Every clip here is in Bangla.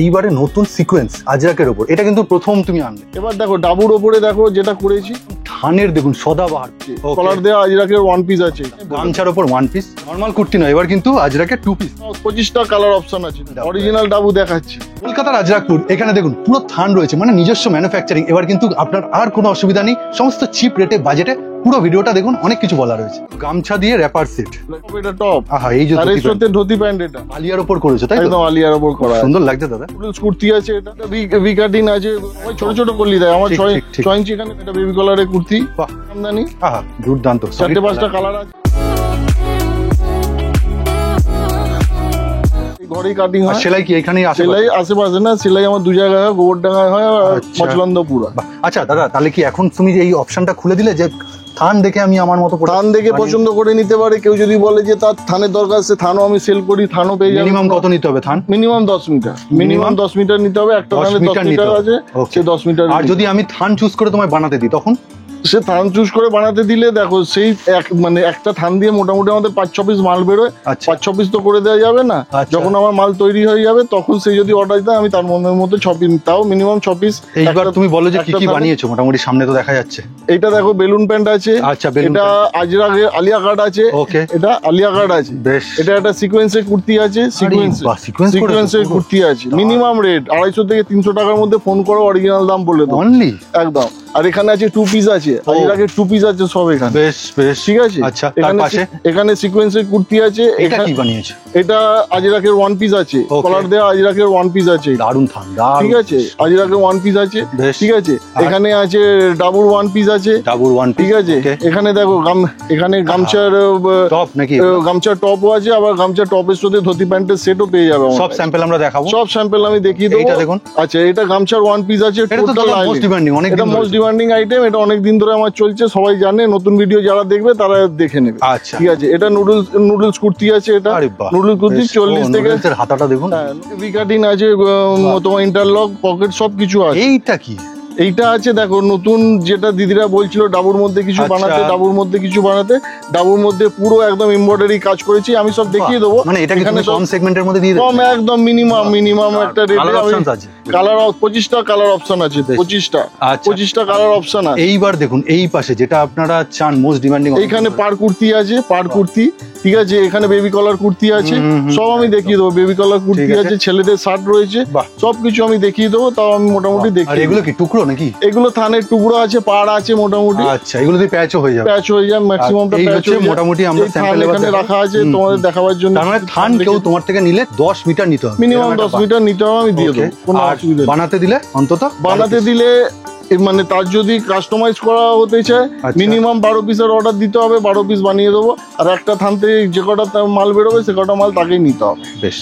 এইবারে নতুন সিকোয়েন্স আজরাকের ওপর, এটা কিন্তু প্রথম তুমি আনলে। এবার দেখো ডাবুর ওপরে দেখো যেটা করেছি, থানের দেখুন সদাবাহার কলার দেওয়া আজরাকের ওয়ান পিস আছে, গামছার ওপর ওয়ান পিস, নর্মাল কুর্তি নয়, এবার কিন্তু আজরাকের টু পিস। 25টা কালার অপশন আছে, অরিজিনাল ডাবু দেখাচ্ছি। কলকাতার আজরাকপুর, এখানে দেখুন পুরো থান রয়েছে, মানে নিজস্ব ম্যানুফ্যাকচারিং। এবার কিন্তু আপনার আর কোনো অসুবিধা নেই, সমস্ত চিপ রেটে বাজেটে। পুরো ভিডিওটা দেখুন, অনেক কিছু বলা রয়েছে। গামছা দিয়ে র্যাপার সেট, এটা টপ। আহা, এই যে ধুতি প্যান্ট, এটা আলিয়ার ওপর করেছে, তাই তো? একদম আলিয়ার ওপর করা, সুন্দর লাগছে দাদা। কুর্তি আছে, এটা ভি কাটিং আছে, ওই ছোট ছোট করলি দেয় আমার 6 ইঞ্চি। এখানে এটা বেবি কলারের কুর্তি, আমদানি। আহা, দুর্দান্ত, 4-5টা কালার আছে। ঘরেই কাটিং হয়। সেলাই কি এখানেই আসে? সেলাই আশেপাশে না, সেলাই আমার 2 জায়গায় হয়, গোবরডাঙ্গায় হয় আর মচলন্দপুরা। আচ্ছা দাদা, তাহলে কি এখন তুমি এই অপশনটা খুলে দিলে যে থান দেখে আমি আমার মতো থান দেখে পছন্দ করে নিতে পারে। কেউ যদি বলে যে তার থানের দরকার, সে থানও আমি সেল করি, থানও পেয়ে যাবে। মিনিমাম কত নিতে হবে থান? মিনিমাম 10 মিটার, মিনিমাম 10 মিটার নিতে হবে। একটা থানে 10 মিটার আছে, সে 10 মিটার। আর যদি আমি থান চুজ করে তোমায় বানাতে দিই, তখন সে থান চুজ করে বানাতে দিলে দেখো, সেই মানে একটা থান দিয়ে মোটামুটি আমাদের 5-6 পিস মাল বেরোয়। 5-6 পিস তো করে দেওয়া যাবে না। যখন আমার মাল তৈরি হয়ে যাবে, তখন সে যদি অর্ডার দেয়, আমি তার মনের মধ্যে 6 পিস, তাও মিনিমাম 6 পিস। এইবার তুমি বলো যে কি কি বানিয়েছো, মোটামুটি সামনে তো দেখা যাচ্ছে। এইটা দেখো বেলুন প্যান্ট আছে, আচ্ছা, এটা আজরাকের আলিয়া কাট আছে, ওকে, এটা আলিয়া কাট আছে, বেশ। এটা একটা সিকোয়েন্সের কুর্তি আছে, সিকোয়েন্সের কুর্তি আছে। মিনিমাম রেট 250 থেকে 300 টাকার মধ্যে। ফোন করো, অরিজিনাল দাম বলে দেবো অনলি, একদম। আর এখানে আছে 2 পিস আছে, আজরাকের 2 পিস আছে সব এখানে। বেশ বেশ, ঠিক আছে। আচ্ছা, তার পাশে এখানে সিকোয়েন্সের কুর্তি আছে। এটা কি বানিয়েছো? এটা আজরাকের ওয়ান পিস আছে, কলার দেওয়া আজরাকের ওয়ান পিস আছে। দারুন থান, ঠিক আছে, আজরাকের ওয়ান পিস আছে। ঠিক আছে, এখানে আছে ডাবল ওয়ান পিস আছে, ডাবল ওয়ান পিস। ঠিক আছে, এখানে দেখো এখানে গামছার টপ নাকি? গামছার টপও আছে, আবার গামছার টপের সাথে ধুতি প্যান্টের সেটও পেয়ে যাবে। সব স্যাম্পল আমরা দেখাবো, সব স্যাম্পল আমি দেখিয়ে দেবো। এটা দেখুন। আচ্ছা, এটা গামছার ওয়ান পিস আছে, টোটাল মোস্ট ডিমান্ডিং, অনেক এটা মোস্ট ডিমান্ডিং আইটেম। এটা অনেক দিন ধরে আমার চলছে, সবাই জানে। নতুন ভিডিও যারা দেখবে তারা দেখে নেবে। আচ্ছা, ঠিক আছে। এটা নুডলস কুর্তি আছে, এটা নুডলস কুর্তি 40 থেকে। হাতাটা দেখুন, ভি কাটিং আছে, তোমার ইন্টারলক পকেট সবকিছু আছে। এইটা কি? এইটা আছে দেখো নতুন, যেটা দিদিরা বলছিল ডাবুর মধ্যে কিছু বানাতে, ডাবুর মধ্যে কিছু বানাতে। ডাবুর মধ্যে পুরো একদম এমব্রয়ডারি কাজ করেছি, আমি সব দেখিয়ে দেবো। মানে এটা কি কম সেগমেন্টের মধ্যে দিয়ে দেব? কম, একদম মিনিমাম একটা রেটে। কালার 25টা কালার অপশন আছে, 25টা কালার অপশন আছে। এইবার দেখুন এই পাশে যেটা আপনারা চান মোস্ট ডিমান্ডিং, এইখানে পার কুর্তি আছে, পার কুর্তি। ঠিক আছে, এখানে বেবি কলার কুর্তি আছে, সব আমি দেখিয়ে দেবো। বেবি কলার কুর্তি আছে, ছেলেদের শার্ট রয়েছে, সবকিছু আমি দেখিয়ে দেবো। তাও আমি মোটামুটি দেখিয়ে। এগুলো কি টুকরো নাকি? এগুলো থানের টুকরো আছে, পাড় আছে মোটামুটি। আচ্ছা, এগুলো দিয়ে প্যাচও হয়ে যাবে, প্যাচ হয়ে যায় ম্যাক্সিমামটা। প্যাচ হয়ে মোটামুটি আমরা স্যাম্পল এখানে রাখা আছে তোমাদের দেখাবার জন্য। তার মানে থান কেউ তোমার থেকে নিলে 10 মিটার নিতে হবে, মিনিমাম 10 মিটার নিতে হবে, আমি দিয়ে দেবো, কোনো অসুবিধা নেই। বানাতে দিলে অন্তত বানাতে দিলে মানে তার যদি কাস্টমাইজ করা হতে চায়, মিনিমাম 12 পিসের অর্ডার দিতে হবে, 12 পিস বানিয়ে দেবো। আর একটা থান থেকে যে কটা মাল বেরোবে, সে কটা মাল তাকেই নিতে হবে। বেশ।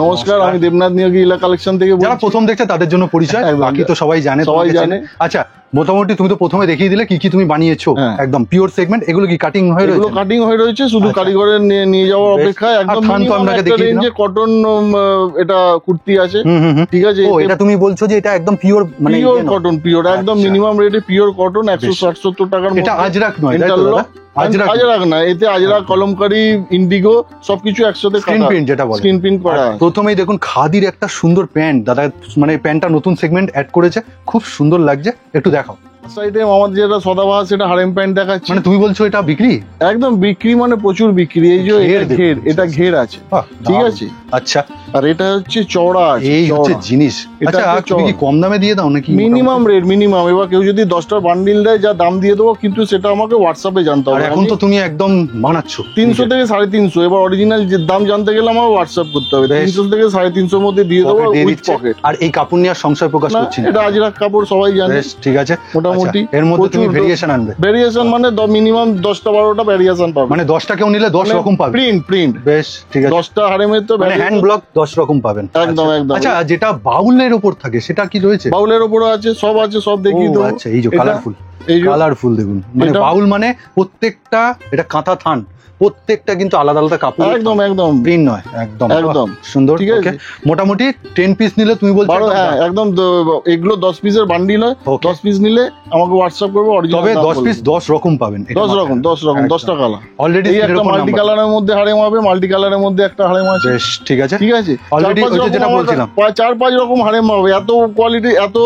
নমস্কার, আমি দেবনাথ নিয়োগী ইলা কালেকশন থেকে। যারা প্রথম দেখছে তাদের জন্য পরিচয়, বাকি তো সবাই জানে, সবাই জানে। আচ্ছা, মোটামুটি তুমি তো প্রথমে দেখিয়ে দিলে কি কি তুমি বানিয়েছো, একদম পিওর সেগমেন্ট। এগুলো কি কাটিং হয়ে রয়েছে? এগুলো কাটিং হয়ে রয়েছে, শুধু কারিগরের নিয়ে যাওয়ার অপেক্ষায়। একদম রেঞ্জে কটন এটা কুর্তি আছে। ঠিক আছে, ও এটা তুমি বলছো যে এটা একদম পিওর, মানে পিওর কটন, পিওর একদম মিনিমাম রেটে পিওর কটন 160-170 টাকার মধ্যে। এটা আজরাক নয়, আজরাক না, এতে আজরাক, কলমকারি, ইন্ডিগো সবকিছু একসাথে স্ক্রিন প্রিন্ট যেটা বলে, স্ক্রিন প্রিন্ট করা। প্রথমেই দেখুন খাদির একটা সুন্দর প্যান্ট, দাদা মানে প্যান্টটা নতুন সেগমেন্ট অ্যাড করেছে, খুব সুন্দর লাগছে, একটু দেখাও। সাইডে আমাদের যেটা সদাবাহার, সেটা হারেম প্যান্ট দেখাচ্ছে। মানে তুমি বলছো এটা বিক্রি? একদম বিক্রি, মানে প্রচুর বিক্রি। এই যে ঘের, এটা ঘের আছে, ঠিক আছে। আচ্ছা, আর এটা হচ্ছে চওড়া আছে, এই হচ্ছে জিনিস। আচ্ছা, তুমি কি কম দামে দিয়ে দাও নাকি? Minimum rate, minimum. এবার কেউ যদি 10টা বান্ডিল দেয়, যা দাম দিয়ে দেবো, কিন্তু সেটা আমাকে হোয়াটসঅ্যাপে জানতে হবে। এখন তো তুমি একদম বানাচ্ছ 300 থেকে 350। এবার অরিজিনাল যে দাম জানতে গেলে আমার হোয়াটসঅ্যাপ করতে হবে। 300 থেকে 350 এর মধ্যে দিয়ে দেবো উইথ পকেট। আর এই কাপড় নিয়ে সংশয় প্রকাশ করছি না, এটা আজরাক কাপড়, সবাই জানে। ঠিক আছে, মোটামুটি এর মধ্যে তুমি ভেরিয়েশন আনবে। ভেরিয়েশন মানে মিনিমাম 10টা-12টা ভেরিয়েশন পাবে। মানে 10টা কেউ নিলে 10 রকম পাবে। প্রিন্ট বেশ, ঠিক আছে। 10টা হারেমের তো মানে হ্যান্ড ব্লক 10 রকম পাবেন। একদম একদম। আচ্ছা, যেটা বাউলের উপর থাকে সেটা কি রয়েছে? বাউলের উপর আছে, সব আছে, সব দেখিয়ে দেবো। আচ্ছা, এই যে কালারফুল, এই যে কালারফুল দেখুন, মানে এটা- বাউল মানে প্রত্যেকটা এটা কাঁথা থান, প্রত্যেকটা কিন্তু আলাদা আলাদা কাপড়, একদম একদম প্রিন্ট নয়, একদম একদম। বাহ, সুন্দর। ঠিক আছে। Okay, মোটামুটি 10 পিস নিলে তুমি বলছো 12, একদম হ্যাঁ একদম এগুলো 10 পিসের বান্ডিল হয়। Okay. 10 পিস নিলে আমাকে হোয়াটসঅ্যাপ করবে, অরিজিনাল তবে 10 পিস 10 রকম পাবেন, 10 রকম 10টা কালার। অলরেডি এই একটা মাল্টি কালারের মধ্যে হারেম হবে, মাল্টি কালারের মধ্যে একটা হারেম আছে। বেশ, ঠিক আছে ঠিক আছে, অলরেডি ওই যে যেটা বলছিলাম 4-5 রকম হারেম হবে। এত কোয়ালিটি, এত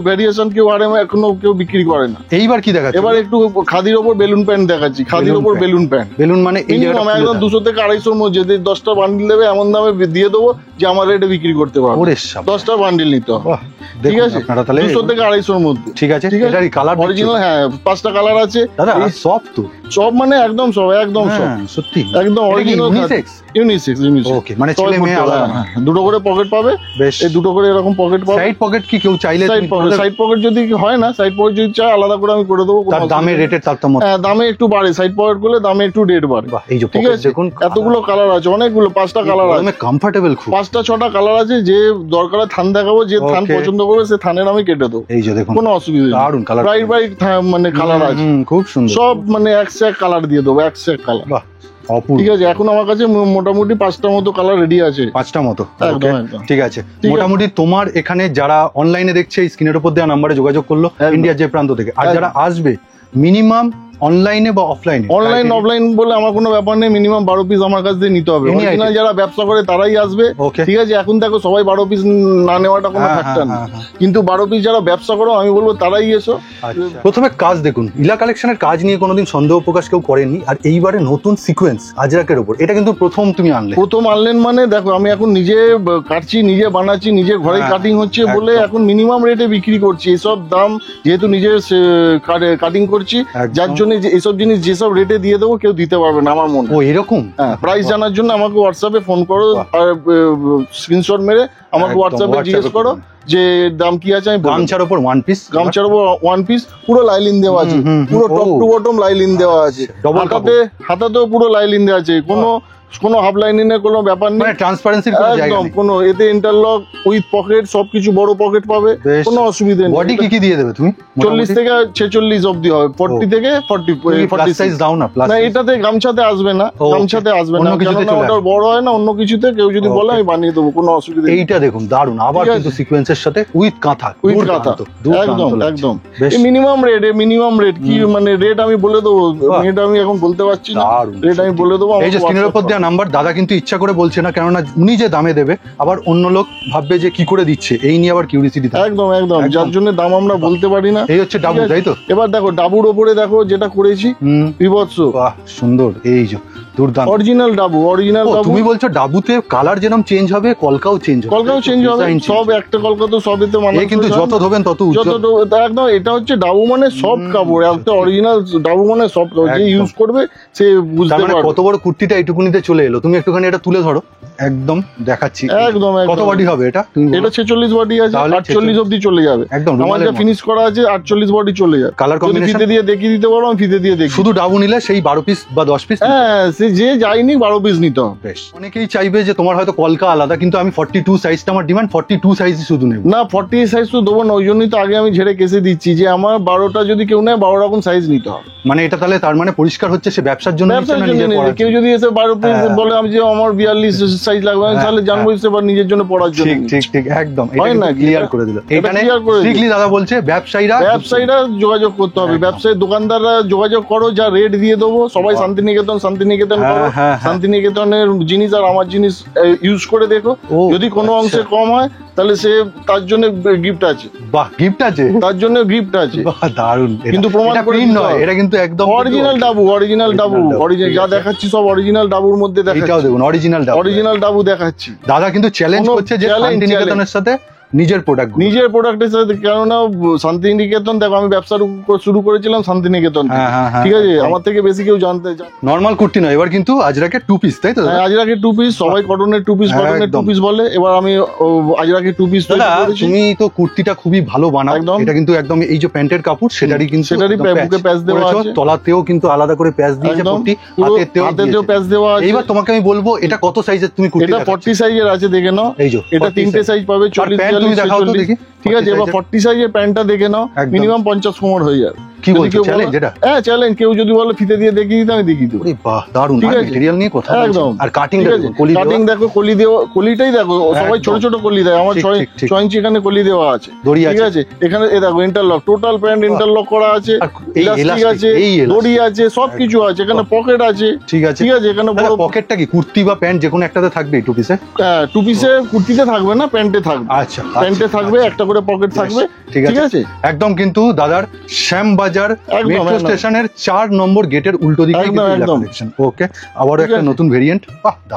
ভেরিয়েশন কেউ হারেম এখনো কেউ বিক্রি করে না। এইবার কি দেখাচ্ছ? এবার একটু খাদির ওপর বেলুন প্যান্ট দেখাচ্ছি। খাদির বেলুন ওপর প্যান্ট। বেলুন প্যান্ট বেলুন মানে এই মিনিমাম জায়গাটা একদম 200 থেকে 250-র মধ্যে। যদি 10টা বান্ডিল দেবে এমন দামে দিয়ে দেবো যে আমার রেটে বিক্রি করতে পারবো। ওরে শাবাশ। 10টা বান্ডিল নিতে হবে। বাহ, ঠিক দেখুন আছে, আপনারা তাহলে 200 থেকে 250-র মধ্যে। ঠিক আছে, ঠিক আছে। এটারই কালার অরিজিনাল, হ্যাঁ 5টা কালার আছে দাদা, এই সব তো সব, মানে একদম সব, একদম সব, হ্যাঁ, সত্যি একদম অরিজিনাল ইউনিসেক্স। ইউনিসেক্স। ওকে, মানে ছেলে মেয়ে আলাদা না। দুটো করে পকেট পাবে, বেশ, এই দুটো করে এরকম পকেট পাবে। সাইড পকেট কি কেউ চাইলে সাইড তুমি পকেট, করে দেবে? সাইড পকেট যদি হয় না, সাইড পকেট যদি চাই আলাদা করে আমি করে দেবো। কোনো তার অসুবিধা দামে নেই। রেটের তারতম্য। হ্যাঁ, দামে একটু বাড়ে, সাইড পকেট করলে দামে একটু রেট বাড়ে। বাহ, এই যে ঠিক পকেট আছে, দেখুন, এতগুলো কালার আছে, অনেকগুলো, 5টা কালার আছে, কমফোর্টেবল খুব। 5টা-6টা কালার আছে। যে দরকার থান দেখাবো, যে থান Okay. পছন্দ করবে সে থানের আমি কেটে দেবো, এই যে দেখুন, কোনো অসুবিধা নেই। দারুন কালার, ব্রাইট ব্রাইট মানে কালার আছে, খুব সুন্দর, সব মানে এক সে এক কালার দিয়ে দেবো, এক সে এক কালার। বাহ, অপূর্ব। ঠিক আছে, এখন আমার কাছে মোটামুটি 5টা মতো কালার রেডি আছে। 5টা মতো, একদম, Okay, একদম। ঠিক আছে। ঠিক মোটামুটি তোমার এখানে যারা অনলাইনে দেখছে এই স্ক্রিনের উপর দেওয়া নাম্বারে যোগাযোগ করলো, একদম। ইন্ডিয়ার যে প্রান্ত থেকে, আর একদম। যারা আসবে মিনিমাম অনলাইনে বা অফলাইনে, অনলাইন অফলাইন বলে আমার কোনো ব্যাপার নেই, মিনিমাম 12 পিস আমার কাছ থেকে নিতে হবে। Any original item? যারা ব্যবসা করে তারাই আসবে। Okay. ঠিক আছে, এখন দেখো সবাই 12 পিস না নেওয়াটা কোনো হ্যাঁ, ফ্যাক্টর না, হ্যাঁ, হ্যাঁ। কিন্তু 12 পিস যারা ব্যবসা করো আমি বলবো তারাই এসো। আচ্ছা, প্রথমে কাজ দেখুন, ইলা কালেকশনের কাজ নিয়ে কোনোদিন সন্দেহ প্রকাশ কেউ করেনি, আর এইবারে নতুন সিকোয়েন্স আজরাকের উপর, এটা কিন্তু প্রথম তুমি আনলে। প্রথম আনলেন মানে দেখো, আমি এখন নিজে কাটছি, নিজে বানাচ্ছি, নিজে ঘরে হ্যাঁ, কাটিং হচ্ছে বলে একদম। এখন মিনিমাম রেটে বিক্রি করছি। এসব দাম যেহেতু নিজে কাটিং করছি, একদম। যার জন্য এইসব জিনিস যেসব রেটে দিয়ে দেবো কেউ দিতে পারবে না আমার মনে হয়। ও এরকম, হ্যাঁ, প্রাইস বাহ। জানার জন্য আমাকে হোয়াটসঅ্যাপে ফোন করো, বাহ। আর স্ক্রিনশট মেরে আমাকে একদম, হোয়াটসঅ্যাপে জিজ্ঞেস WhatsApp-এ করো যে দাম কি আছে, আমি বলে দেবো। গামছার উপর ওয়ান পিস, গামছার উপর 1 পিস পুরো লাইলিন দেওয়া আছে, হুম, হুম, পুরো ও। টপ টু বটম লাইলিন দেওয়া আছে। Double হাতাতেও পুরো লাইলিন দেওয়া আছে, কোনো হাফ লাইনিনের কোনো ব্যাপার নেই, মানে ট্রান্সপারেন্সির কোনো জায়গা একদম নেই। কোনো। এতে ইন্টারলক উইথ পকেট সবকিছু, বড় পকেট পাবে, বেশ। কোনো অসুবিধা নেই। বডি কি কি দিয়ে দেবে তুমি? 40 থেকে 46 অব্দি হবে, 40 থেকে 40 প্লাস সাইজ 46। দাও না, প্লাস না, এটাতে গামছাতে আসবে না, Okay. গামছাতে আসবে অন্য না, কিছুতে কেননা চলে ওটা আসবে। বড় হয় না। অন্য কিছুতে কেউ যদি বলে আমি বানিয়ে দেবো, কোনো অসুবিধা নেই। এইটা দেখুন দারুন, আবার ঠিক আছে। কিন্তু সিকোয়েন্সের সাথে উইথ কাঁথা, উইথ দুর্দান্ত, কাঁথা, দুর্দান্ত একদম লাগছে। একদম। বেশ। মিনিমাম রেট কি মানে রেট আমি বলে দেবো, বাহ। এটা আমি এখন বলতে পারছি না, দারুণ, রেট আমি বলে দেবো। এই যে আমাকে স্ক্রিনের উপর WhatsApp দেওয়া নাম্বার, দাদা কিন্তু ইচ্ছা করে বলছে না, কেননা উনি যে দামে দেবে আবার অন্য লোক ভাববে যে কি করে দিচ্ছে, এই নিয়ে আবার কিউরিসিটি থাকে। একদম একদম, একদম। যার জন্য দাম আমরা বলতে পারি না। এই হচ্ছে ডাবু, ঠিক আছে? তাই তো? এবার দেখো ডাবুর ওপরে দেখো যেটা করেছি, বিভৎস বাহ, সুন্দর, এই যে দুর্দান্ত। অরিজিনাল ডাবু, অরিজিনাল ও, ডাবু। তুমি বলছো ডাবুতে কালার যেরকম চেঞ্জ হবে, কলকাও চেঞ্জ হবে, কলকাও চেঞ্জ হবে, Design সব একটা কলকা তো সবেতে মানুষ কিন্তু যত ধোবেন তত উজ্জ্বল। একদম। এটা হচ্ছে ডাবু মানে সফট কাপড়, একটা অরিজিনাল ডাবু মানে সফট কাপড়, যে একদম। ইউজ করবে সে তার বুঝতে মানে পারবে। কত বড় কুর্তিটা এইটুকুনিতে চলে এলো, তুমি একটুখানি এটা তুলে ধরো, একদম দেখাচ্ছি। একদম কত একদম। বডি হবে এটা? তুমি বলো। এটা 46 বডি আছে, তাহলে 48 অব্দি চলে যাবে। একদম আমার রুমালের যা মতো। ফিনিশ করা আছে 48 বডি চলে যাবে। কালার যদি কম্বিনেশন ফিতে দিয়ে দেখিয়ে দিতে পারো আমি ফিতে দিয়ে দেখি। শুধু ডাবু নিলে সেই 12 পিস বা 10 পিস। হ্যাঁ, সে যে যায়নি 12 পিস নিতে হবে। বেশ, অনেকেই চাইবে যে তোমার হয়তো কলকা আলাদা, কিন্তু আমি 42 সাইজটা আমার ডিমান্ড, 42 সাইজই শুধু নেব। না, 40 সাইজ তো দেবো না, ওই জন্যই তো আগে আমি ঝেড়ে কেসে দিচ্ছি যে আমার 12টা যদি কেউ নেয় 12 রকম সাইজ নিতে হবে। মানে এটা তাহলে তার মানে পরিষ্কার হচ্ছে সে ব্যবসার জন্য নিচ্ছে ব্যবসার না জন্য নিজের নিয়ে, পড়ার কেউ জন্য? যদি এসে 12 পিস হ্যাঁ। বলে আমি যে আমার 42 সাইজ লাগবে, আমি হ্যাঁ, তাহলে জানবো সে আবার নিজের জন্য পড়ার জন্য ঠিক নিচ্ছে। ঠিক ঠিক, একদম হয় না, ক্লিয়ার এটা- করে দিল। এটা এখানে clear করে দিল। স্ট্রিক্টলি দাদা বলছে ব্যবসায়ীরা যোগাযোগ করতে হবে, একদম। ব্যবসায়ী দোকানদাররা যোগাযোগ করো, যা রেট দিয়ে দেবো। সবাই বাহ। শান্তিনিকেতন হ্যাঁ, করো, হ্যাঁ, হ্যাঁ। শান্তিনিকেতনের জিনিস আর আমার জিনিস ইউজ করে দেখো। ও, যদি কোনো আচ্ছা। অংশে কম হয় তাহলে সে তার জন্য গিফট আছে, বাহ, গিফট আছে, তার জন্য গিফট আছে। বাহ, দারুণ। কিন্তু প্রমাণ করে প্রিন্ট দিতে নয়, হবে। এটা কিন্তু একদম অরিজিনাল ডাবু, অরিজিনাল ডাবু, ঠিক যা আছে। দেখাচ্ছি সব অরিজিনাল ডাবুর মধ্যে এটাও দেখাচ্ছি, দেখুন অরিজিনাল ডাবু। অরিজিনাল ডাবু দেখাচ্ছি। দাদা কিন্তু চ্যালেঞ্জ কোনো করছে যে challenge, শান্তিনিকেতনের সাথে নিজের প্রোডাক্ট নিজের প্রোডাক্টের সাথে, কেননা শান্তিনিকেতন দেখো আমি ব্যবসা শুরু করেছিলাম শান্তিনিকেতন থেকে। হ্যাঁ, হ্যাঁ, হ্যাঁ, ঠিক আছে, একদম। আমার থেকে বেশি কেউ জানতে নর্মাল কুর্তি নয়, এবার কিন্তু আজরাকে 2 পিস, তাই তো দাদা? আজরাকে 2 পিস, সবাই কটনের 2 পিস, কটনের 2 একদম। পিস বলে। এবার আমি আজরাকে 2 পিস দাদা তুমি তো কুর্তিটা খুবই ভালো বানাও, একদম। এটা কিন্তু একদম এই যে প্যান্টের কাপড় সেটারই কিন্তু সেটারই একদম বুকে প্যাচ দেওয়া করেছো, আছে। তলাতেও কিন্তু আলাদা করে প্যাচ দিয়েছে একদম, কুর্তি, পুরো হাতেতেও হাতেতেও দিয়েছে। প্যাচ দেওয়া আছে। এইবার তোমাকে আমি বলবো এটা কত সাইজের তুমি কুর্তি এটা দেখাচ্ছ? 40 সাইজের আছে, দেখে নাও। এই যে এটা 40 তিনটে সাইজ পাবে, আর 40, প্যান্ট তুমি 42, দেখাও তো 46। দেখি। ঠিক আছে, 40 এবার সাইজের। 40 সাইজের প্যান্টটা দেখে নাও, একদম। মিনিমাম 50 কোমর হয়ে যাবে। কি বলছো, চ্যালেঞ্জ এটা? হ্যাঁ চ্যালেঞ্জ, কেউ যদি বলে ফিতে দিয়ে দেখিয়ে দিতে আমি দেখিয়ে দেবো। বাহ দারুণ, ঠিক আছে, ম্যাটেরিয়াল নিয়ে কথা একদম। আর কাটিং কাটিং দেখো, কলি দেওয়া, কলিটাই দেখো, সবাই ছোট ছোট কলি দেয়, আমার 6 ইঞ্চি এখানে কলি দেওয়া আছে, ঠিক আছে। এখানে এ দেখো ইন্টারলক, টোটাল প্যান্ট ইন্টারলক করা আছে, ইলাস্টিক আছে, দড়ি আছে, সবকিছু আছে, এখানে পকেট আছে, ঠিক আছে, ঠিক আছে। এখানে বড় পকেটটা কি কুর্তি বা প্যান্ট যে কোনো একটাতে থাকবে টু পিসে? হ্যাঁ, টু পিসে কুর্তিতে থাকবে না, প্যান্টে থাকবে। আচ্ছা, প্যান্টে থাকবে, একটা করে পকেট থাকবে, ঠিক আছে। একদম কিন্তু দাদার শ্যামবাজার মেট্রো স্টেশনের 4 নম্বর গেটের উল্টো দিকে কালেকশন। ওকে, আবারও একটা নতুন ভেরিয়েন্ট।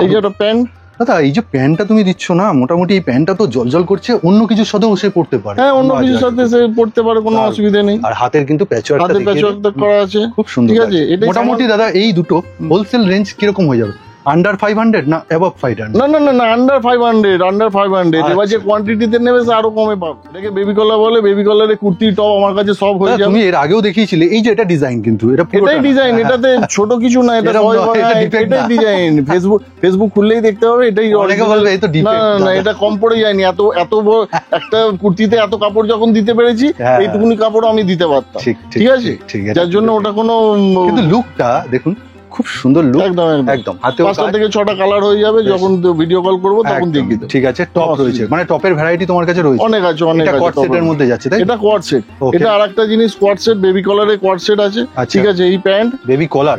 এই যে একটা প্যান্ট দাদা, এই যে প্যান্টটা তুমি দিচ্ছ না, মোটামুটি এই প্যান্টটা তো জলজল করছে, অন্য কিছুর সাথেও সে পড়তে পারে। হ্যাঁ, অন্য কিছুর সাথে সে পড়তে পারে, কোনো অসুবিধা নেই। আর হাতের কিন্তু প্যাচওয়ার্কটা করা আছে, খুব সুন্দর, ঠিক আছে। মোটামুটি দাদা এই দুটো হোলসেল রেঞ্জ কিরকম হয়ে যাবে? আন্ডার 500 না অ্যাবভ 500? না না না না, আন্ডার 500। এবার যে কোয়ান্টিটিতে নেবে সে আরো কমে পাবে। এটাকে বেবি কলার বলে, বেবি কলারে কুর্তি টপ আমার কাছে সব হয়ে যাবে। তুমি এর আগেও দেখিয়েছিলে, এই যে এটা ডিজাইন, কিন্তু এটা এটাই ডিজাইন, এটাতে ছোট কিছু না, এটা এটাই ডিজাইন। ফেসবুক খুললেই দেখতে হবে, এটাই। অনেকে বলবে এই তো ডিফেক্ট। না না, এটা কম পড়ে যায়নি, এত বড় একটা কুর্তিতে এত কাপড় যখন দিতে পেরেছি, এইটুকুনি কাপড় আমি দিতে পারতাম, ঠিক আছে। যার জন্য ওটা কোনো, কিন্তু লুকটা দেখুন, খুব সুন্দর লুক। একদম একদম। হাতে 5টা থেকে 6টা কালার হয়ে যাবে, যখন ভিডিও কল করবো তখন দেখিয়ে দেব। ঠিক আছে, টপ রয়েছে, মানে টপের ভ্যারাইটি তোমার কাছে রয়েছে? অনেক আছে, অনেক আছে। কোয়াড সেটের মধ্যে যাচ্ছে, তাই? এটা কোয়াড সেট। এটা আরেকটা জিনিস, কোয়াড সেট, বেবি কলারে কোয়াড সেট আছে, ঠিক আছে। এই প্যান্ট বেবি কলার,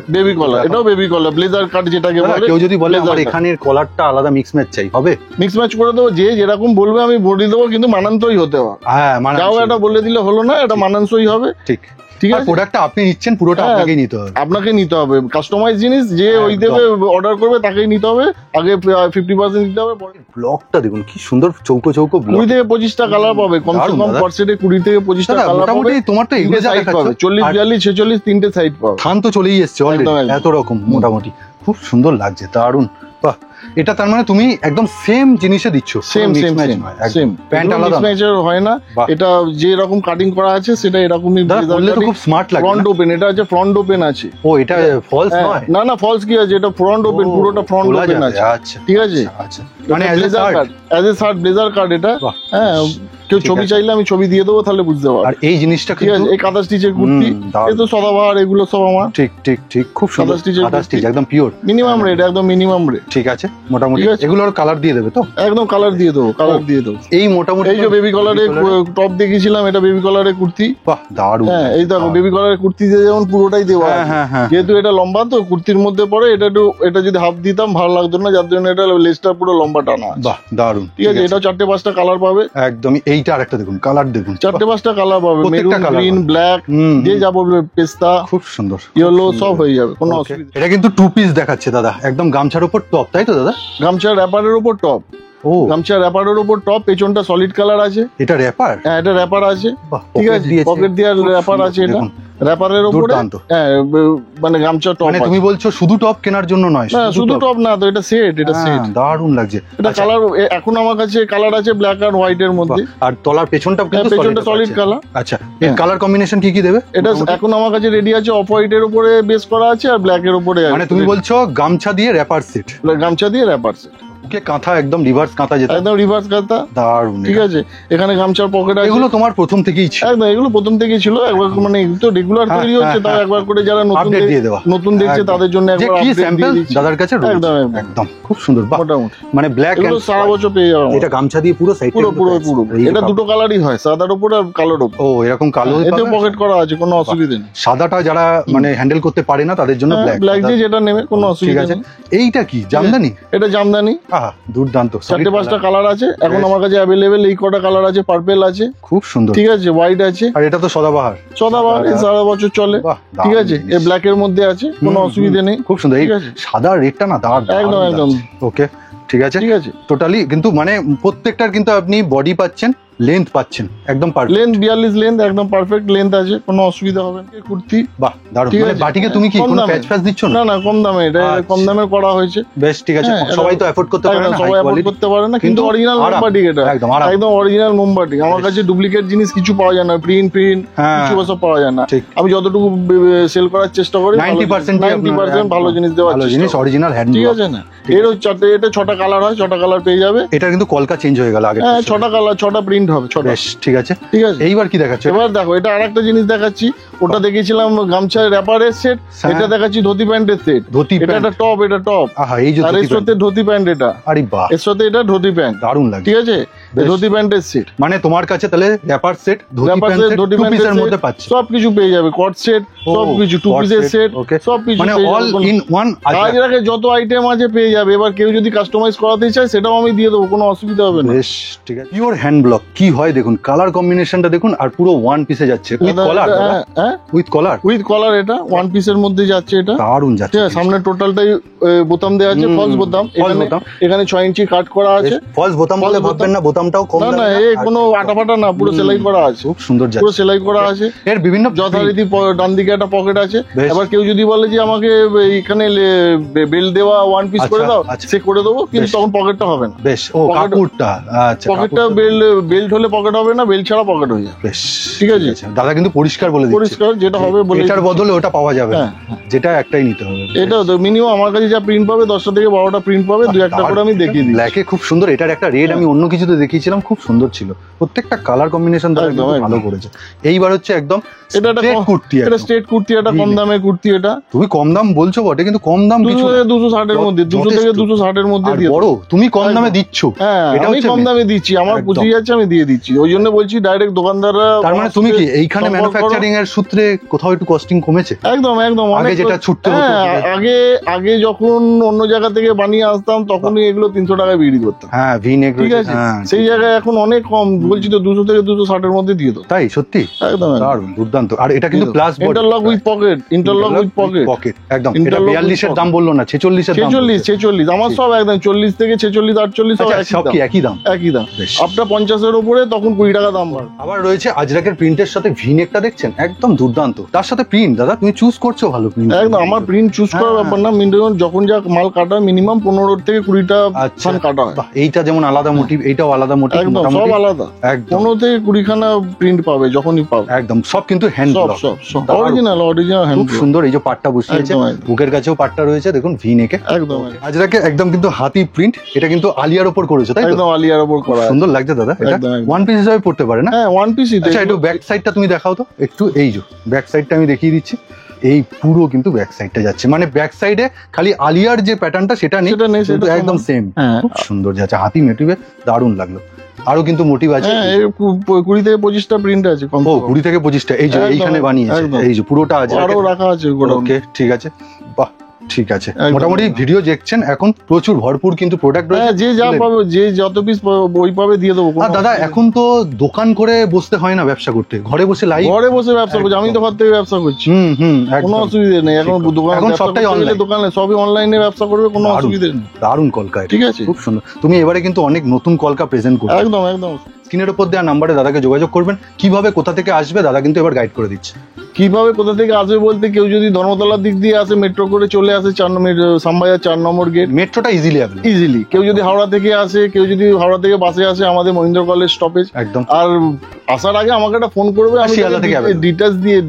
এটাও বেবি কলার, ব্লেজার কাট যেটাকে বলে। কেউ যদি বলে আমার এখানের কলারটা আলাদা মিক্স ম্যাচ চাই, হবে? মিক্স ম্যাচ করে দেবো, যে যেরকম বলবে আমি বলে দেবো, কিন্তু মানানসই হতে হবে। হ্যাঁ, যাও এটা বলে দিলে হলো না, এটা মানানসই হবে, ঠিক ঠিক আছে। প্রোডাক্টটা আপনি নিচ্ছেন, পুরোটা আপনাকেই নিতে হবে। আপনাকে নিতে হবে, কাস্টমাইজ জিনিস যে ওই দেবে, অর্ডার করবে তাকেই নিতে হবে। আগে 50% দিতে হবে। ব্লকটা দেখুন কি সুন্দর, চৌকো চৌকো ব্লক। 20 থেকে 25টা কালার পাবে, কমসে কম পার্সেন্টে 20 থেকে 25টা কালার পাবে। তোমার তো এগুলো যা দেখাচ্ছে 40, 42, 46 তিনটে সাইড পাবে। থান তো চলেই এসছে অলরেডি, এত রকম মোটামুটি খুব সুন্দর লাগছে, দারুণ। বাহ, এটা তার মানে তুমি একদম সেম জিনিসে দিচ্ছ? সেম প্যান্ট আলাদা ম্যাচের হয় না, এটা যে রকম কাটিং করা আছে সেটা এরকমই। খুব স্মার্ট লাগে। ফ্রন্ট ওপেন, এটা আছে ফ্রন্ট ওপেন আছে। ও, এটা ফলস নয়? না না, ফলস কি আছে, এটা ফ্রন্ট ওপেন, পুরোটা ফ্রন্ট ওপেন আছে। আচ্ছা, ঠিক আছে। আচ্ছা, মানে অ্যাজ এ শার্ট, ব্লেজার কাট এটা। হ্যাঁ, কেউ ছবি চাইলে আমি ছবি দিয়ে দেবো, তাহলে বুঝতে পারবে। আর এই জিনিসটা ঠিক আছে, এই কাঁথা স্টিচের কুর্তি, এই তো সদাবাহার, এগুলো সব আমার। ঠিক ঠিক ঠিক, খুব সুন্দর কাঁথা স্টিচ, একদম পিওর, মিনিমাম রেট, একদম মিনিমাম রেট। ঠিক আছে, মোটামুটি এগুলোর কালার দিয়ে দেবে তো? একদম কালার দিয়ে দেবো, কালার দিয়ে দেবো। এই মোটামুটি এই যে বেবি কলারে টপ দেখিয়েছিলাম, এটা বেবি কলারে কুর্তি। বাহ, দারুণ। হ্যাঁ, এই দেখো বেবি কলারের কুর্তি যেমন পুরোটাই দেওয়া, যেহেতু এটা লম্বা তো কুর্তির মধ্যে পড়ে, এটা যদি হাফ দিতাম ভালো লাগতো না, যার জন্য এটা লেসটা পুরো লম্বা টানা। বাহ, দারুণ। ঠিক আছে, এটা 4-5টা কালার পাবে। একদমই। এইটা আরেকটা দেখুন, কালার দেখুন, 4-5টা কালার পাবে, মেরুন, গ্রিন, ব্ল্যাক, যে যা বলবে, পেস্তা, খুব সুন্দর, ইয়েলো, সব হয়ে যাবে, কোনো অসুবিধা। এটা কিন্তু 2 পিস দেখাচ্ছে দাদা, একদম গামছার উপর টপ, তাই তো দাদা? গামছার র্যাপারের উপর টপ। ও, গামছার র্যাপারের উপর টপ, পেছনটা সলিড কালার আছে। এটা র্যাপার? হ্যাঁ, এটা র্যাপার আছে, ঠিক আছে, পকেট দিয়ে র্যাপার আছে। এটা র্যাপারের উপরে, হ্যাঁ, মানে গামছা টপ। মানে তুমি বলছো শুধু টপ কেনার জন্য নয়? না, শুধু টপ না তো, এটা সেট, এটা সেট। দারুণ লাগছে। এটা কালার এখন আমার কাছে কালার আছে ব্ল্যাক আর হোয়াইট এর মধ্যে। আর তলার পেছনটা পেছনটা সলিড কালার। আচ্ছা, এর কালার কম্বিনেশন কি কি দেবে? এটা এখন আমার কাছে রেডি আছে, অফ হোয়াইট এর উপরে বেস করা আছে আর ব্ল্যাক এর উপরে। মানে তুমি বলছো গামছা দিয়ে র্যাপার সেট? গামছা দিয়ে র্যাপার সেট, কাঁথা একদম রিভার্স কাঁথা, যেটা একদম রিভার্স কাঁথা, দারুণ। ঠিক আছে, এখানে গামছার পকেট আছে। এগুলো তোমার প্রথম থেকেই ছিল? একদম, এগুলো প্রথম থেকেই ছিল। একবার মানে তো রেগুলার তৈরি হচ্ছে, তাও একবার করে যারা নতুন দেখছে তাদের জন্য একবার স্যাম্পল দাদার কাছে একদম একদম খুব সুন্দর। মোটামুটি মানে ব্ল্যাক এগুলো সারা বছর পেয়ে যাবে। এটা গামছা দিয়ে পুরো সাইড পুরো এটা দুটো কালারই হয়, সাদার উপর আর কালোর উপর। ও, এরকম কালো, এতে পকেট করা আছে, কোনো অসুবিধা নেই। সাদাটা যারা মানে হ্যান্ডেল করতে পারে না তাদের জন্য ব্ল্যাক দিয়ে যেটা নেবে, কোনো অসুবিধা নেই। এইটা কি জামদানি? এটা জামদানি। আহা, দুর্দান্ত। 4-5টা কালার আছে এখন আমার কাছে অ্যাভেলেবেল। এই কটা কালার আছে, পার্পল আছে, খুব সুন্দর, ঠিক আছে, হোয়াইট আছে। আর এটা তো সদাবাহার, এই সারা বছর চলে, ঠিক আছে। এই ব্ল্যাক এর মধ্যে আছে, কোনো অসুবিধা নেই, খুব সুন্দর। এই সাদা রেটটা না দারুণ, একদম একদম। ওকে, ঠিক আছে, ঠিক আছে, টোটালি। কিন্তু মানে প্রত্যেকটার কিন্তু আপনি বডি পাচ্ছেন, লেন্থ পাচ্ছেন, একদম পারফেক্ট লেন্থ, 42 লেন্থ, একদম পারফেক্ট লেন্থ আছে, কোনো অসুবিধা হবে না। এই কুর্তি, বাহ, দারুণ। মানে বাটিকে তুমি কি কোনো প্যাচ প্যাচ দিচ্ছ না? না, কম দামে, এটা কম দামে করা হয়েছে। বেশ, ঠিক আছে। সবাই তো এফোর্ড করতে পারে না, সবাই এফোর্ড করতে পারে না, কিন্তু অরিজিনাল মোমবাটি, এটা একদম অরিজিনাল মোমবাটি। আমার কাছে ডুপ্লিকেট জিনিস কিছু পাওয়া যায় না, প্রিন্ট কিছু সব পাওয়া যায় না। আমি যতটুকু সেল করার চেষ্টা করি 90% ভালো জিনিস দেওয়ার চেষ্টা, জিনিস অরিজিনাল হ্যান্ড, ঠিক আছে না? এর 6টা কালার হয়, 6টা কালার পেয়ে যাবে। এটা কিন্তু কলকা চেঞ্জ হয়ে গেল আগে। হ্যাঁ, 6টা কালার, 6টা প্রিন্ট হবে, ছোট। বেশ ঠিক আছে। ঠিক আছে, এইবার কি দেখাচ্ছ? এবার দেখো এটা আরেকটা জিনিস দেখাচ্ছি। ওটা দেখিয়েছিলাম গামছা র্যাপারের সেট, এটা দেখাচ্ছি ধুতি প্যান্টের সেট। ধুতি এটা প্যান্ট, একটা টপ, এটা টপ। আহা এই যে আর এর সাথে ধুতি প্যান্ট, এটা আরে বাহ, এর সাথে এটা ধুতি প্যান্ট, দারুণ লাগে। ঠিক আছে, বেশ। ধুতি প্যান্টের সেট। মানে তোমার কাছে তাহলে wrapper set, dhoti wrapper pant set, set, dhoti two প্যান্টের পিসের মধ্যে সেট, পাচ্ছ। সবকিছু পেয়ে যাবে। কট সেট, সবকিছু, টু পিসের সেট, ওকে, সবকিছু মানে পেয়ে অল যাবে। In one. আজরাকে যত আইটেম আছে পেয়ে যাবে। এবার কেউ যদি কাস্টমাইজ করাতে চায় সেটাও আমি দিয়ে দেবো, কোনো অসুবিধা হবে না। বেশ ঠিক আছে। পিওর হ্যান্ড ব্লক কি হয় দেখুন, কালার কম্বিনেশনটা দেখুন, আর পুরো ওয়ান পিসে যাচ্ছে উইথ কলার। হ্যাঁ, উইথ কলার, উইথ কলার, এটা ওয়ান পিসের মধ্যে যাচ্ছে। এটা দারুণ যাচ্ছে। ঠিক আছে, সামনে টোটালটাই বোতাম দেওয়া আছে, ফলস বোতাম। এখানে 6 ইঞ্চি কাট করা আছে। ফলস বোতাম বলে ভাববেন না, বোতামটাও কম। না না, এই কোনো আটা ফাটা না, পুরো সেলাই করা আছে, খুব সুন্দর যাচ্ছে, পুরো সেলাই করা আছে। এর বিভিন্ন যথারীতি ডান দিকে একটা পকেট আছে। বেশ। এবার কেউ যদি বলে যে আমাকে এখানে বেল দেওয়া ওয়ান পিস করে দাও, সে করে দেবো, কিন্তু বেশ। তখন পকেটটা হবে না। বেশ, ও পকেট- কাপড়টা, আচ্ছা পকেটটা বেল্ট হলে পকেট হবে না, বেল্ট ছাড়া পকেট হয়ে যাবে। বেশ ঠিক আছে। দাদা কিন্তু পরিষ্কার বলে দিচ্ছে, পরিষ্কার যেটা হবে বলে এটার বদলে ওটা পাওয়া যাবে না, হ্যাঁ, যেটা একটাই নিতে হবে। এটা তো মিনিমাম আমার কাছে যা প্রিন্ট পাবে 10টা থেকে 12টা প্রিন্ট পাবে, দু একটা করে আমি দেখিয়ে দিই। ব্ল্যাকে খুব সুন্দর, এটার একটা রেড আমি অন্য কিছুতে দেখিয়েছিলাম, খুব সুন্দর ছিল। প্রত্যেকটা কালার কম্বিনেশন তারা একদম, কিন্তু একদম। ভালো করেছে। এইবার হচ্ছে একদম এটা একটা straight কুর্তি, এটা একদম। স্ট্রেট কুর্তি, এটা কম দামের কুর্তি। এটা তুমি কম দাম বলছো বটে, কিন্তু কম দাম 200 কিছু থেকে 260 এর মধ্যে, 200 থেকে যথেষ্ট। 260 এর মধ্যে আর দিয়ে বড় তুমি কম একদম। দামে দিচ্ছ, হ্যাঁ, এটা আমি হচ্ছে কম main। দামে দিচ্ছি, আমার একদম। পুঁজি যাচ্ছে, আমি দিয়ে দিচ্ছি। ওই জন্য বলছি ডাইরেক্ট দোকানদাররা। তার মানে তুমি কি এইখানে সম্পর্ক ম্যানুফ্যাকচারিং এর সূত্রে কোথাও একটু কস্টিং কমেছে? একদম একদম আগে অনেক যেটা ছুটতে হতো, হ্যাঁ, আগে যখন অন্য জায়গা থেকে বানিয়ে আসতাম তখনই এগুলো 300 টাকায় বিক্রি করতাম। হ্যাঁ, ভি নেক, ঠিক আছে, সেই জায়গায় এখন অনেক কম, বলছি তো 200 থেকে 260 এর মধ্যে দিয়ে দাও। তাই সত্যি একদম দারুণ, দুর্দান্ত। আর এটা কিন্তু plus interlock with pocket, interlock with pocket, pocket একদম। এটা Interlock 42 এর with দাম বললো না, 46 এর দাম 46 আমার সব একদম 40 থেকে 46 48 সব আচ্ছা, সব কি একই দাম? একই দাম। বেশ। আপনার 50 এর উপরে তখন 20 টাকা দাম বাড়বে। আবার রয়েছে আজরাকের প্রিন্টের সাথে ভি নেকটা, দেখছেন একদম দুর্দান্ত। তার সাথে প্রিন্ট, দাদা তুমি চুজ করছো ভালো প্রিন্ট। একদম, আমার প্রিন্ট চুজ করার হ্যাঁ। ব্যাপার না, মিনিমাম যখন যা মাল কাটা মিনিমাম 15 থেকে 20টা আচ্ছা, ফান কাটা হয়। বাহ, এইটা যেমন আলাদা মোটিভ, এইটাও আলাদা মোটিভ, একদম সব আলাদা, একদম 15 থেকে 20 খানা প্রিন্ট পাবে যখনই পাবে। একদম সব কিন্তু হ্যান্ড সব ব্লক, সব সব অরিজিনাল হ্যান্ড। খুব সুন্দর। এই যে পাটটা বসিয়েছে, একদম, একদম। বুকের কাছেও পাটটা রয়েছে দেখুন, ভি নেকে। একদম আজরাকে একদম কিন্তু হাতি প্রিন্ট, এটা কিন্তু আলিয়ার উপর করেছে, তাই তো? একদম আলিয়ার উপর করা আছে। সুন্দর লাগছে দাদা। এটা একদম, একদম। ওয়ান পিস হিসাবে পড়তে পারে না? হ্যাঁ, ওয়ান পিসই। আচ্ছা, একটু ব্যাক সাইডটা তুমি দেখাও তো একটু। এই যে ব্যাক সাইডটা আমি দেখিয়ে দিচ্ছি, এই পুরো কিন্তু ব্যাক সাইডটা যাচ্ছে, মানে ব্যাক সাইডে খালি আলিয়ার যে প্যাটার্নটা সেটা নেই, সেটা নেই, কিন্তু সেটা একদম সেম। হ্যাঁ। খুব সুন্দর যাচ্ছে, হাতি মোটিভে দারুণ লাগলো। আরো কিন্তু মোটিভ আছে। হ্যাঁ, এর 20 থেকে 25টা প্রিন্ট আছে কম। ও 20 থেকে 25টা, এই যে একদম, এইখানে বানিয়েছে, একদম। এই যে পুরোটা আছে, আরো রাখা আছে গোডাউন। ওকে ঠিক আছে, বাহ ঠিক আছে। একদম। মোটামুটি ভিডিও দেখছেন এখন, প্রচুর ভরপুর কিন্তু প্রোডাক্ট হ্যাঁ, রয়েছে। যে যা পাবে, যে যত পিস ওই পাবে দিয়ে দেবো। আর দাদা এখন তো দোকান করে বসতে হয় না ব্যবসা করতে, ঘরে বসে লাইভ। ঘরে বসে ব্যবসা করছি, আমি তো ঘর থেকে ব্যবসা করছি, হুম কোনো একদম অসুবিধা নেই। এখন দোকান এখন সবটাই online। দোকানে সবই অনলাইনে ব্যবসা করবে, কোনো দারুণ। অসুবিধা নেই। দারুণ কলকা এটা। ঠিক আছে, খুব সুন্দর। তুমি এবারে কিন্তু অনেক নতুন কলকা প্রেজেন্ট করবে। একদম একদম। স্ক্রিনের উপর দেওয়া নাম্বারে দাদাকে যোগাযোগ করবেন। কিভাবে কোথা থেকে আসবে দাদা কিন্তু এবার গাইড করে দিচ্ছে। কিভাবে কোথা থেকে আসবে বলতে, কেউ যদি ধর্মতলার দিক দিয়ে আসে, মেট্রো করে চলে আসে 4 নম্বর সামবাজার 4 নম্বর গেট, মেট্রোটা ইজিলি অ্যাভেলেবল। ইজিলি। কেউ যদি হাওড়া থেকে আসে, কেউ যদি হাওড়া থেকে বাসে আসে, আমাদের মহিন্দ্র কলেজ স্টপেজ। একদম। আর আসার আগে আমাকে একটা ফোন করবে, আমি শিয়ালদা থেকে available।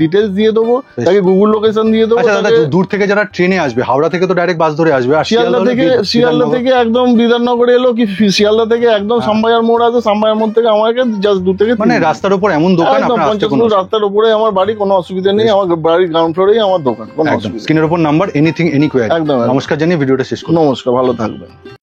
ডিটেলস দিয়ে দেবো, বেশ। তাকে গুগল লোকেশন দিয়ে দেবো। আচ্ছা দাদা, তাকে দূর থেকে যারা ট্রেনে আসবে, হাওড়া থেকে তো ডাইরেক্ট বাস ধরে আসবে, আর শিয়ালদা থেকে একদম বিধাননগরে এলো কি, শিয়ালদা থেকে একদম সামবাজার মোড় আছে, সামবাজার মোড় থেকে আমাকে জাস্ট 2 থেকে 3 মানে রাস্তার উপর এমন দোকান, একদম আপনার আসতে 50 কোনো ফুট রাস্তার উপরে আমার বাড়ি, কোনো অসুবিধা নেই। আমার বাড়ির গ্রাউন্ড ফ্লোরেই আমার দোকান, কোনো একদম অসুবিধা নেই। স্ক্রিনের উপর নাম্বার, এনিথিং এনি কোয়ারি। একদম, একদম। নমস্কার জানিয়ে ভিডিওটা শেষ করুন। নমস্কার, ভালো থাকবেন।